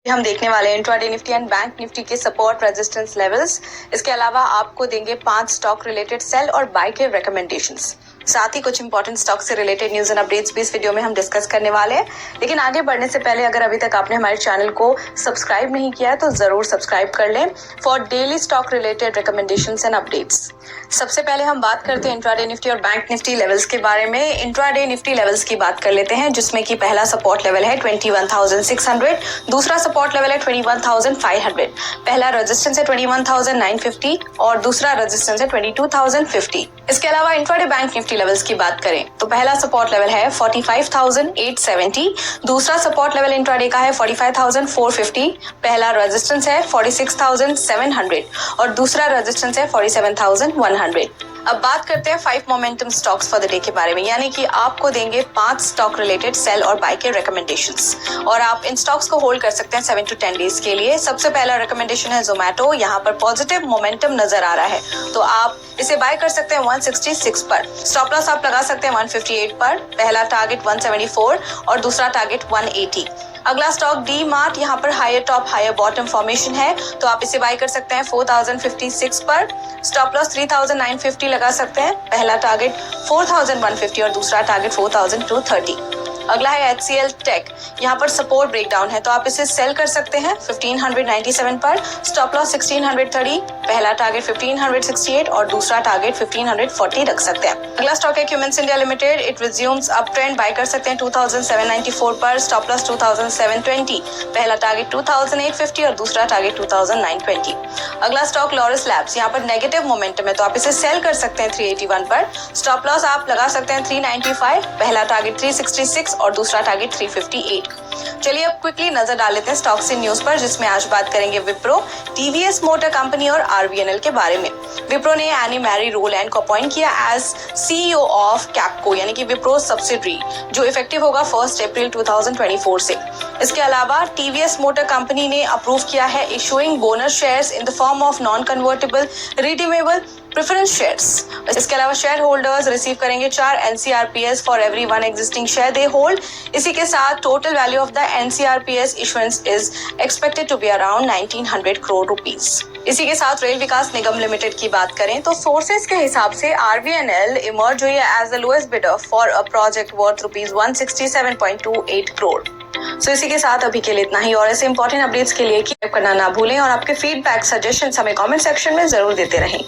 हम देखने वाले हैं intraday Nifty and bank Nifty के सपोर्ट रेजिस्टेंस लेवल्स। इसके अलावा आपको देंगे 5 स्टॉक रिलेटेड सेल और बाय के रिकमेंडेशंस। साथ ही कुछ इंपॉर्टेंट स्टॉक से रिलेटेड न्यूज एंड अपडेट्स भी इस वीडियो में हम डिस्कस करने वाले हैं। लेकिन आगे बढ़ने से पहले अगर अभी तक आपने हमारे चैनल को सब्सक्राइब नहीं किया है तो जरूर सब्सक्राइब कर लें for daily stock related recommendations and updates. सबसे पहले हम बात करते हैं इंट्राडे निफ्टी और बैंक निफ्टी लेवल्स के बारे में। इंट्राडे निफ्टी लेवल्स की बात कर लेते हैं, जिसमें कि पहला सपोर्ट लेवल है 21,600, दूसरा सपोर्ट लेवल है 21,500, पहला रेजिस्टेंस है 21,950 और दूसरा रेजिस्टेंस है 22,050। इसके अलावा इंट्राडे बैंक निफ्टी लेवल्स की बात करें तो पहला सपोर्ट लेवल है 45,870, दूसरा सपोर्ट लेवल इंट्राडे का है 45,450, पहला रेजिस्टेंस है 46,700 और दूसरा रेजिस्टेंस है 47,100। अब बात करते हैं 5 momentum stocks for the day के बारे में, यानी कि आपको देंगे 5 स्टॉक रिलेटेड सेल और बाय के रिकमेंडेशंस और आप इन स्टॉक्स को होल्ड कर सकते हैं 7 to 10 डेज के लिए। सबसे पहला रिकमेंडेशन है जोमेटो। यहाँ पर पॉजिटिव मोमेंटम नजर आ रहा है तो आप इसे बाय कर सकते हैं 166 पर। स्टॉप लॉस आप लगा सकते हैं 158 पर, पहला टारगेट 174 और दूसरा टारगेट 180। अगला स्टॉक डी मार्ट, यहाँ पर higher top higher bottom formation है तो आप इसे बाय कर सकते हैं 4056 पर। स्टॉप लॉस 3950 लगा सकते हैं, पहला टारगेट 4150 और दूसरा टारगेट 4230। अगला है HCL टेक, यहाँ पर सपोर्ट ब्रेकडाउन है तो आप इसे सेल कर सकते हैं 1597 पर। स्टॉप लॉस 1630, पहला टारगेट 1568 और दूसरा टारगेट 1540 रख सकते हैं। अगला स्टॉक है Cummins India limited. It resumes up trend, buy कर सकते हैं 2794 पर। स्टॉप लॉस 2720, पहला टारगेट 2850 और दूसरा टारगेट 2920। अगला स्टॉक लॉरस लैब्स, यहाँ पर नेगेटिव मोमेंटम है तो आप इसे सेल कर सकते हैं 381 पर। स्टॉप लॉस आप लगा सकते हैं 395, पहला टारगेट 366 और दूसरा टारगेट 358। चलिए अब क्विकली नजर डाल लेते हैं स्टॉक्स इन न्यूज पर, जिसमें आज बात करेंगे विप्रो, टीवीएस मोटर कंपनी और आरवीएनएल के बारे में। विप्रो ने एनी मैरी रोलैंड को अपॉइंट किया एज सीईओ ऑफ कैपको, यानी कि विप्रो सब्सिडरी, जो इफेक्टिव होगा 1 अप्रैल 2024 से। इसके अलावा टीवीएस मोटर कंपनी ने अप्रूव किया है issuing bonus shares in the form of non convertible redeemable preference shares. इसके अलावा शेयर होल्डर्स रिसीव करेंगे 4 NCRPS for every 1 existing share they hold. इसी के साथ total value of the NCRPS issuance is expected to be around 1900 crore rupees. इसी के साथ rail विकास निगम limited की बात करें तो सोर्सेज के हिसाब से आरवीएनएल इमर्ज हुई है as the lowest bidder for a project worth rupees 167.28 crore. So इसी के साथ अभी के लिए इतना ही, और ऐसे इंपॉर्टेंट अपडेट्स के लिए सब्सक्राइब करना ना भूलें और आपके फीडबैक सजेशंस हमें कमेंट सेक्शन में जरूर देते रहें।